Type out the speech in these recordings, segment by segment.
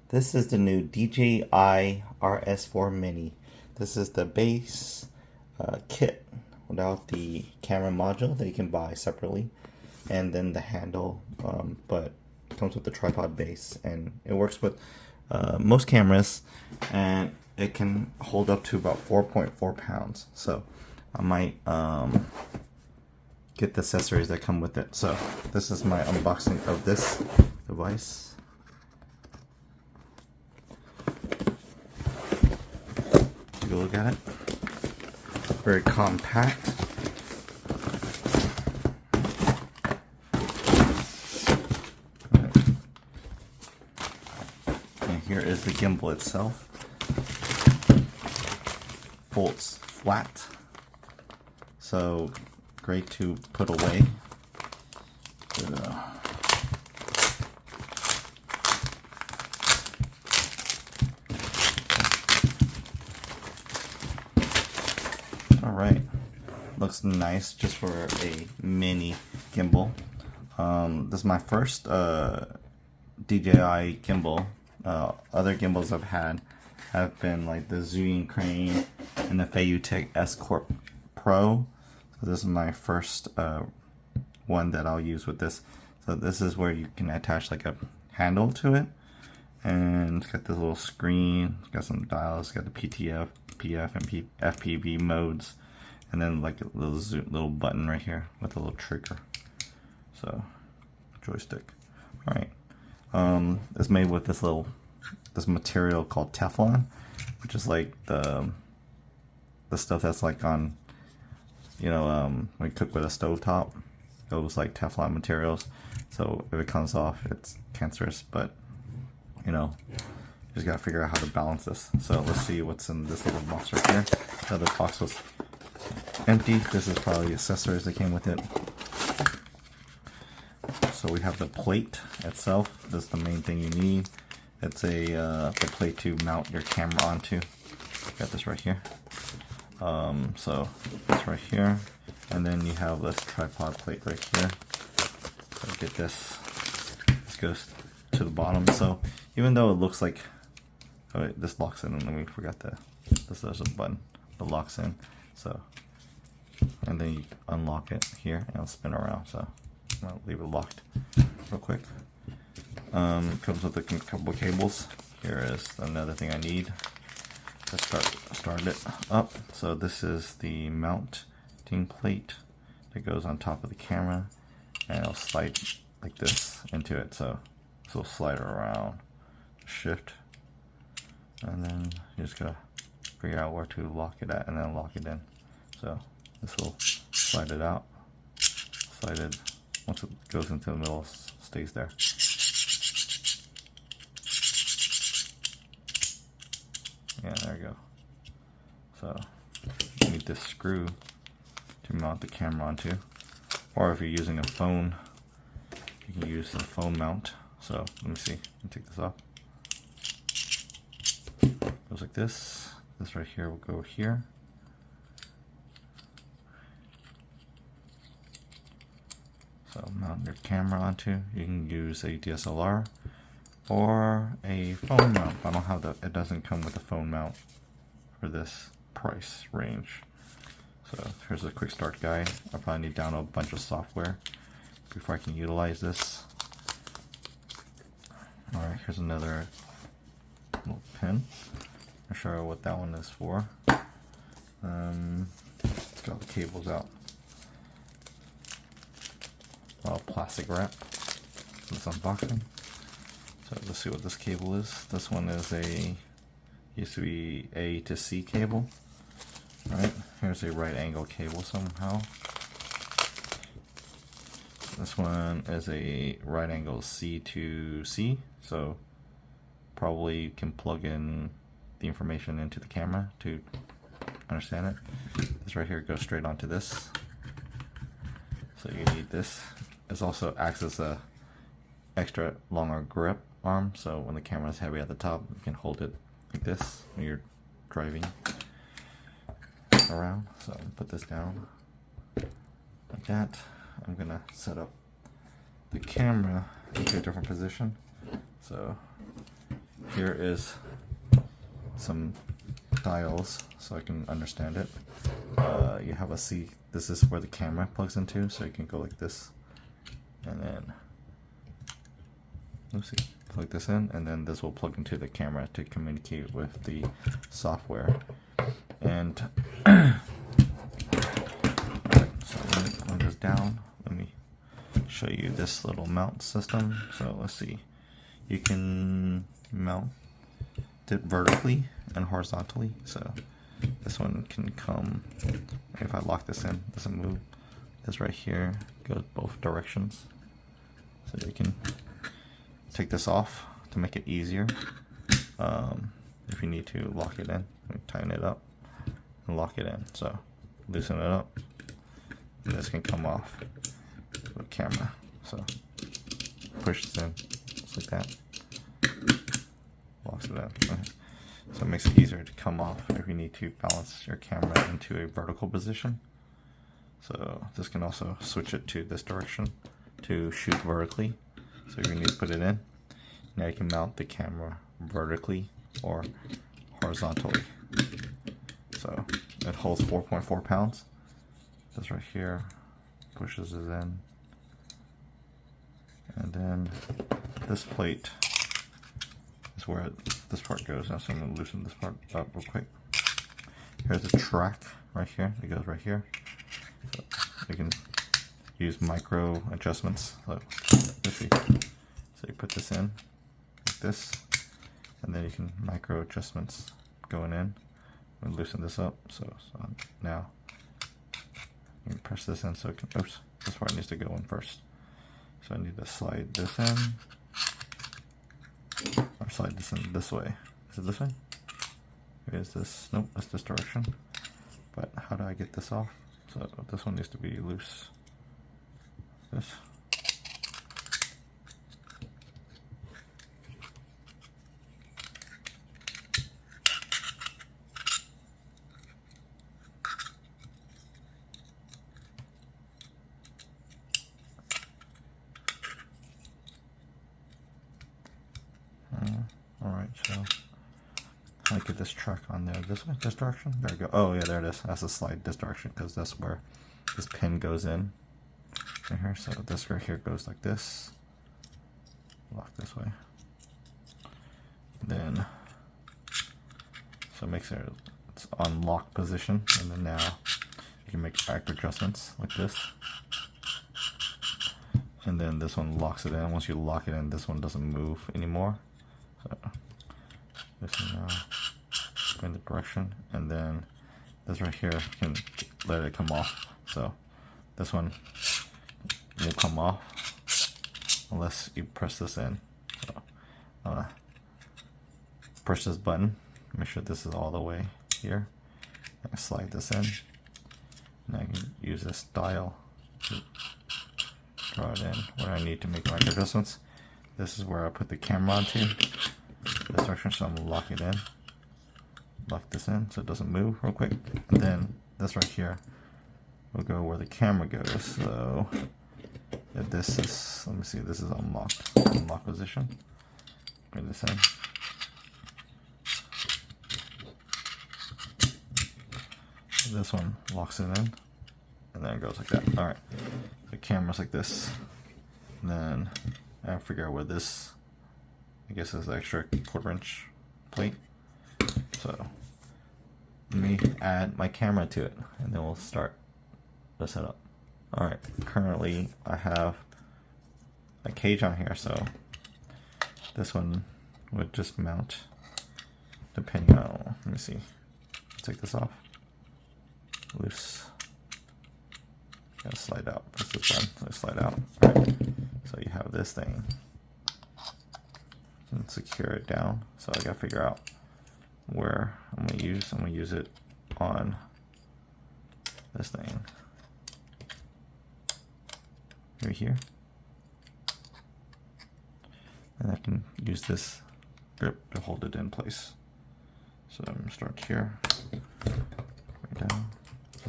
This is the new DJI RS4 Mini. This is the base kit without the camera module that you can buy separately, and then the handle, but it comes with the tripod base, and it works with most cameras, and it can hold up to about 4.4 pounds. So I might get the accessories that come with it. So this is my unboxing of this device. Take a look at it. Very compact. And here is the gimbal itself. Folds flat, so great to put away. Alright, looks nice just for a mini gimbal. This is my first DJI gimbal. Other gimbals I've had have been like the Zhiyun Crane and the Feiyutech S Corp Pro. So this is my first one that I'll use with this. So this is where you can attach like a handle to it, and it's got this little screen. It's got some dials. It's got the PTF, PF, and FPV modes, and then like a little button right here with a little trigger. So joystick. All right. It's made with this material called Teflon, which is like the stuff that's like on, when you cook with a stovetop, it was like Teflon materials. So if it comes off, it's cancerous, but you just gotta figure out how to balance this. So let's see what's in this little box right here. The other box was empty. This is probably the accessories that came with it. So we have the plate itself. This is the main thing you need. It's the plate to mount your camera onto. Got this right here. So this right here, and then you have this tripod plate right here. So get this. This goes to the bottom. So even though it looks like, oh wait, this locks in, and we forgot this. There's a button that locks in. So, and then you unlock it here, and it'll spin around. So I'll leave it locked real quick. Comes with a couple of cables. Here is another thing I need to start it up. So this is the mounting plate that goes on top of the camera, and it'll slide like this into it. So this will slide around, shift, and then you just gotta figure out where to lock it at, and then lock it in. So this will slide it out, slide it. Once it goes into the middle, stays there. Yeah, there you go. So you need this screw to mount the camera onto, or if you're using a phone, you can use the phone mount. So let me see. Let me take this off. Goes like this. This right here will go here. So mount your camera onto. You can use a DSLR or a phone mount. I don't have it doesn't come with a phone mount for this price range. So here's a quick start guide. I probably need to download a bunch of software before I can utilize this. Alright, here's another little pin. I'll show you what that one is for. Let's get all the cables out. All plastic wrap. This unboxing. So let's see what this cable is. This one is used to be A to C cable. Right, here's a right angle cable somehow. This one is a right angle C to C, so probably you can plug in the information into the camera to understand it. This right here goes straight onto this. So you need this. This also acts as a extra longer grip arm, so when the camera is heavy at the top, you can hold it like this when you're driving around. So put this down like that. I'm gonna set up the camera into a different position. So here is some dials so I can understand it. You have a C. This is where the camera plugs into, so you can go like this, and then plug this in, and then this will plug into the camera to communicate with the software. And so let me plug this down. Let me show you this little mount system. So let's see, you can mount it vertically and horizontally. So this one can come, if I lock this in, it doesn't move. This right here goes both directions. So you can take this off to make it easier. If you need to lock it in, tighten it up and lock it in. So loosen it up, and this can come off the camera. So push this in just like that, locks it in. Okay. So it makes it easier to come off if you need to balance your camera into a vertical position. So this can also switch it to this direction to shoot vertically. So you need to put it in. Now you can mount the camera vertically or horizontally. So it holds 4.4 pounds. This right here pushes it in. And then this plate is where this part goes. Now, so I'm going to loosen this part up real quick. Here's a track right here. It goes right here. So you can use micro adjustments. So you put this in like this, and then you can micro adjustments going in and loosen this up. So now you can press this in so it can, oops, this part needs to go in first. So I need to slide this in, or slide this in this way. Is it this way? Maybe it's this, nope, that's this direction. But how do I get this off? So this one needs to be loose. This. Alright, so how do I get this track on there? This way? This direction? There we go. Oh yeah, there it is. That's a slide this direction because that's where this pin goes in. Right here. So this right here goes like this. Lock this way. Then, so it makes it's on lock position, and then now you can make back adjustments like this. And then this one locks it in. Once you lock it in, this one doesn't move anymore. So this one now in the direction, and then this right here can let it come off. So this one will come off unless you press this in. So push this button, make sure this is all the way here, and slide this in, and I can use this dial to draw it in where I need to make my adjustments. This is where I put the camera onto this direction, so I'm gonna lock it in, lock this in so it doesn't move real quick, and then this right here will go where the camera goes. So if this is, let me see, this is unlock position. Bring this in. This one locks it in, and then it goes like that. All right, the camera's like this, and then I have to figure out where this, I guess, is the extra 1/4 inch plate. So let me add my camera to it, and then we'll start the setup. All right, currently I have a cage on here, so this one would just mount depending on, let me see, take this off, loose, gotta slide out, press this button, so slide out. All right. So you have this thing, and secure it down. So I gotta figure out where I'm gonna use it on this thing. Right here. And I can use this grip to hold it in place. So I'm gonna start here, right down,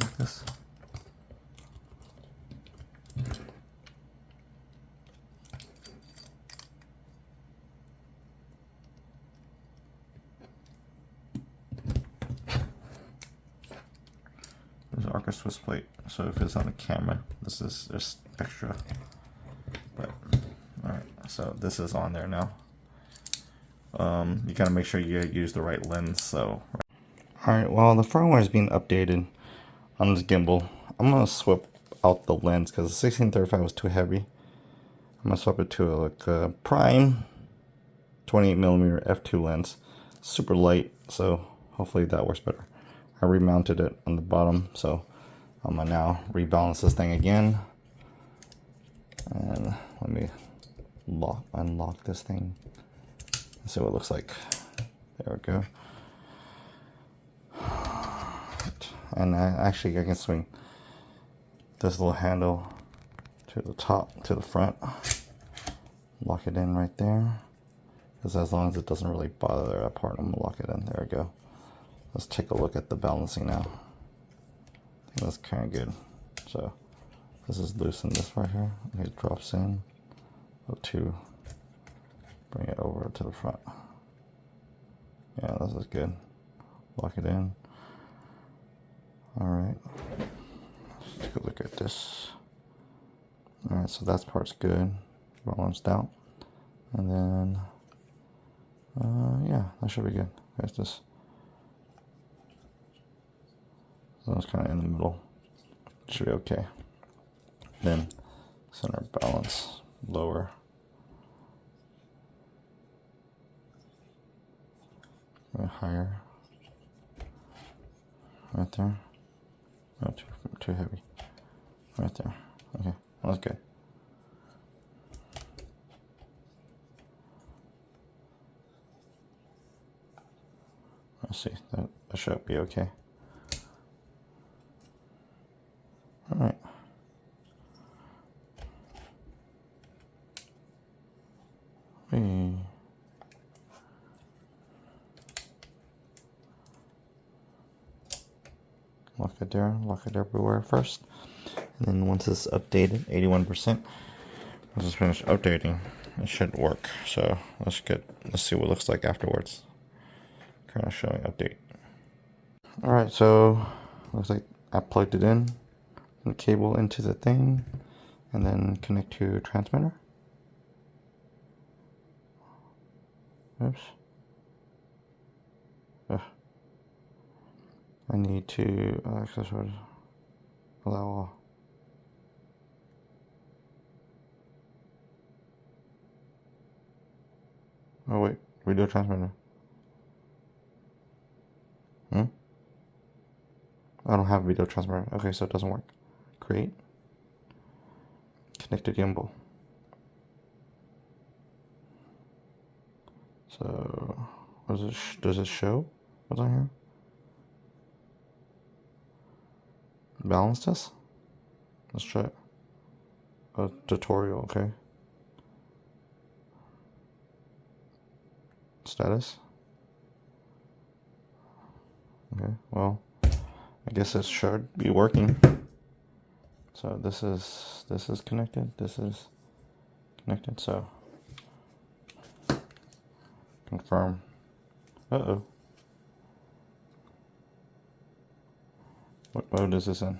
like this. darker Swiss plate. So if it's on the camera, this is just extra. But alright, so this is on there now. You gotta make sure you use the right lens. So alright, while the firmware is being updated on this gimbal, I'm gonna swap out the lens because the 1635 was too heavy. I'm gonna swap it to like a prime 28mm f2 lens, super light, so hopefully that works better. I remounted it on the bottom, so I'm gonna now rebalance this thing again. And let me unlock this thing and see what it looks like. There we go. And actually I can swing this little handle to the top, to the front. Lock it in right there. Because as long as it doesn't really bother that part, I'm gonna lock it in. There we go. Let's take a look at the balancing now. I think that's kind of good. So this is loose in this right here. It drops in. Go to bring it over to the front. Yeah, this is good. Lock it in. Alright. Let's take a look at this. Alright, so that part's good. Balanced out. And then yeah, that should be good. There's this. So it's kind of in the middle. Should be okay. Then center balance lower. Right higher. Right there. No, too heavy. Right there. Okay, that's good. Let's see, that should be okay. Alright. Lock it there, lock it everywhere first. And then once it's updated, 81%, once it's finished updating, it should work. So let's see what it looks like afterwards. Kind of showing update. Alright, so looks like I plugged it in, the cable into the thing, and then connect to transmitter. Oops. Ugh. I need to access allow all. Oh wait, video transmitter. I don't have video transmitter. Okay, so it doesn't work. Create. Connected gimbal. So, does it show what's on here? Balance this? Let's try it. A tutorial, okay. Status. Okay, well, I guess it should be working. So this is connected, this is connected, so confirm. Uh-oh. What mode is this in?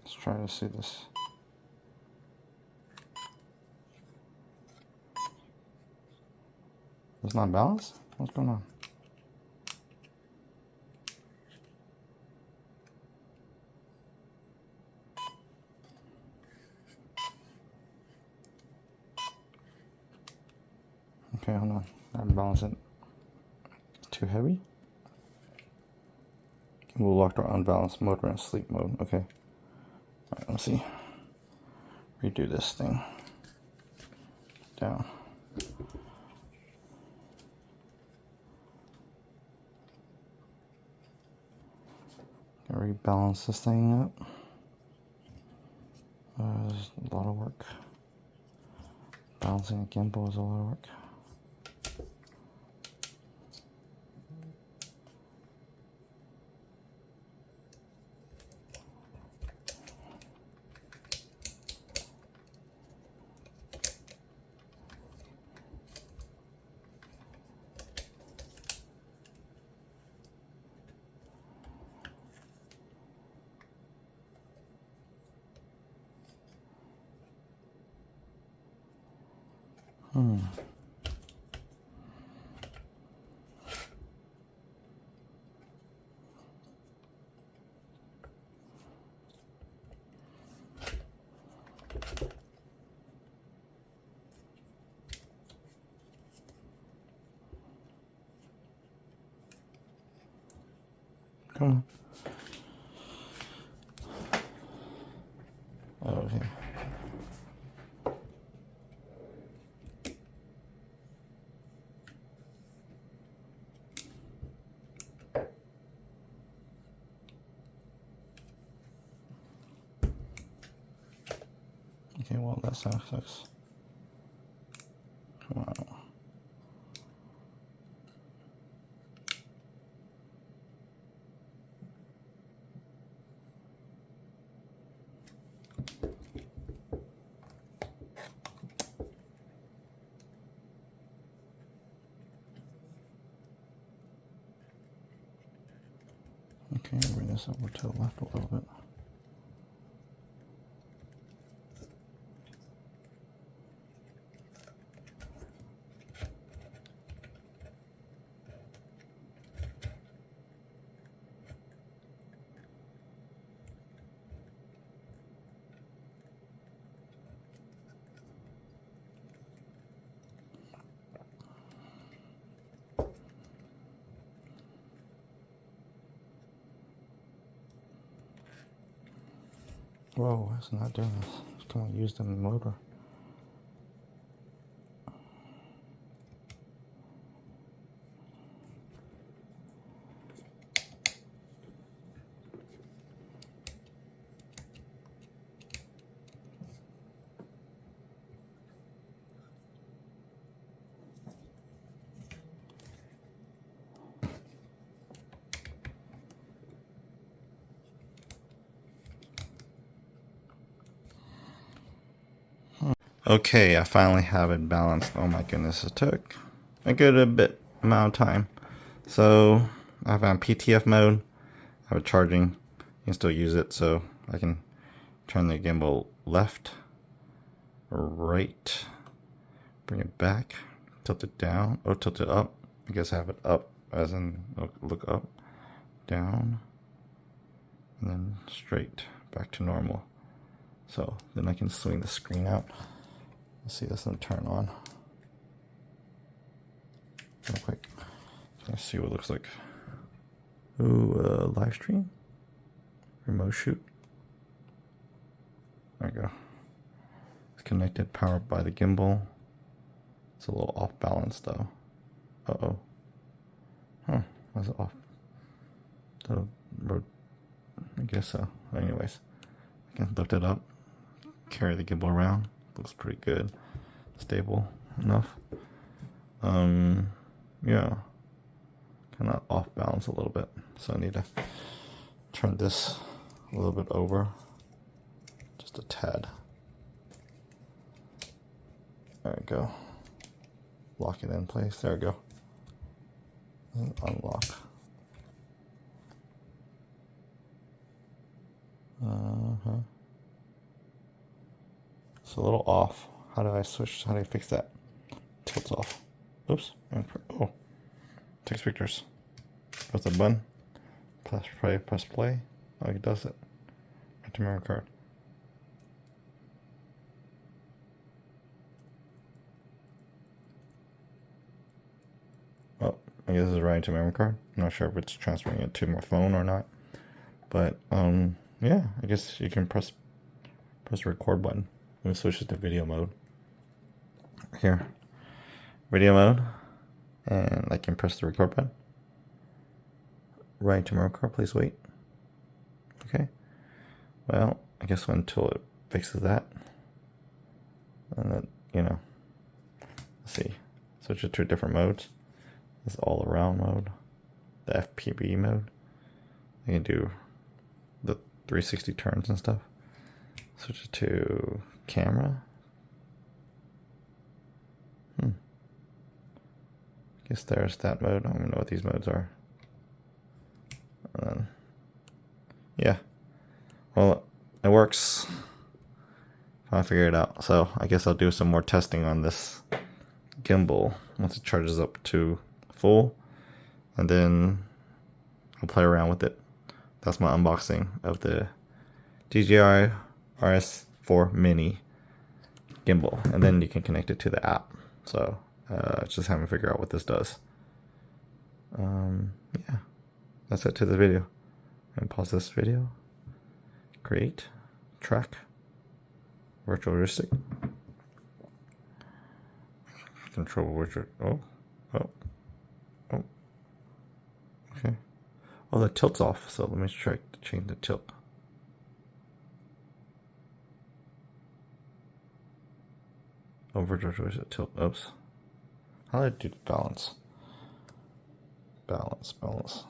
Let's try to see this. It's not balanced? What's going on? Okay, hold on. I have to balance it. It's too heavy. We'll lock our unbalanced mode. We're in sleep mode. Okay. Alright, let's see. Redo this thing. Down. Rebalance this thing up. There's a lot of work. Balancing a gimbal is a lot of work. Come on. Okay. Okay, well, that sucks. Come on. Okay, bring this over to the left a little bit. Whoa, it's not doing this. It's going to use the motor. Okay, I finally have it balanced. Oh my goodness, it took a good bit amount of time. So I have it on PTF mode. I have it charging. You can still use it, so I can turn the gimbal left, right, bring it back, tilt it down, or tilt it up. I guess I have it up, as in look up, down, and then straight back to normal. So then I can swing the screen out. Let's see this one turn on real quick. Let's see what it looks like. Ooh, live stream, remote shoot. There we go. It's connected, powered by the gimbal. It's a little off balance though. Uh-oh. Huh, why's it off? The road, I guess so. Anyways, I can lift it up, carry the gimbal around. Looks pretty good, stable enough. Yeah, kind of off balance a little bit, so I need to turn this a little bit over, just a tad. There we go. Lock it in place. There we go. And unlock. It's a little off. How do I switch? How do I fix that? Tilts off. Oops. Oh. Takes pictures. Press the button. Press play. Oh, it does it. Right to memory card. Oh, I guess this is right to memory card. I'm not sure if it's transferring it to my phone or not. But yeah, I guess you can press the record button. Let me switch it to video mode. Here, video mode, and I can press the record button. Right to memory card, please wait. Okay. Well, I guess until it fixes that, and then let's see, switch it to different modes. This all around mode, the FPV mode. I can do the 360 turns and stuff. Switch it to camera. Guess there's that mode. I don't even know what these modes are. And then, yeah. Well, it works. I figured it out. So I guess I'll do some more testing on this gimbal once it charges up to full, and then I'll play around with it. That's my unboxing of the DJI RS4 Mini gimbal, and then you can connect it to the app. So just haven't figured out what this does. Yeah, that's it to the video. I'm gonna pause this video. Create, track, virtual joystick, control virtual. Oh. Okay. Oh, the tilt's off. So let me try to change the tilt. Oh, virtual joystick tilt. Oops. How do I do the balance? Balance.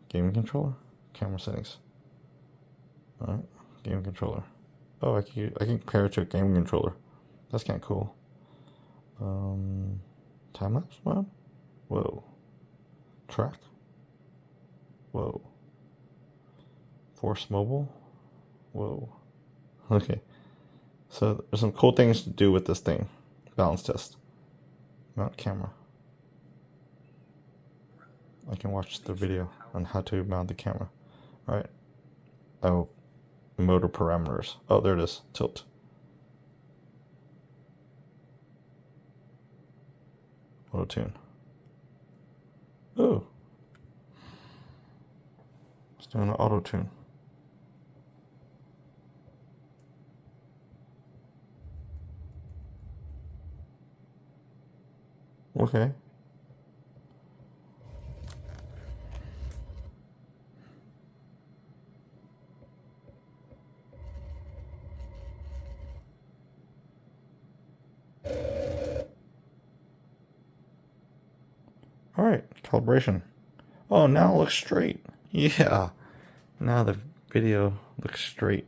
Gaming controller, camera settings. All right, game controller. Oh, I can pair it to a gaming controller. That's kind of cool. Time lapse mode. Whoa. Track. Whoa. Force mobile. Whoa. Okay. So there's some cool things to do with this thing. Balance test. Mount camera. I can watch the video on how to mount the camera. All right. Oh, motor parameters. Oh, there it is. Tilt. Auto tune. Oh. It's doing an auto tune. Okay. All right, calibration. Oh, now it looks straight. Yeah, now the video looks straight.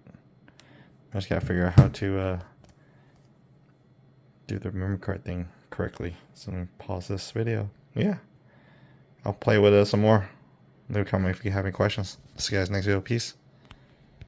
I just gotta figure out how to do the memory card thing correctly. So let me pause this video. Yeah, I'll play with it some more. Leave a comment if you have any questions. See you guys next video. Peace.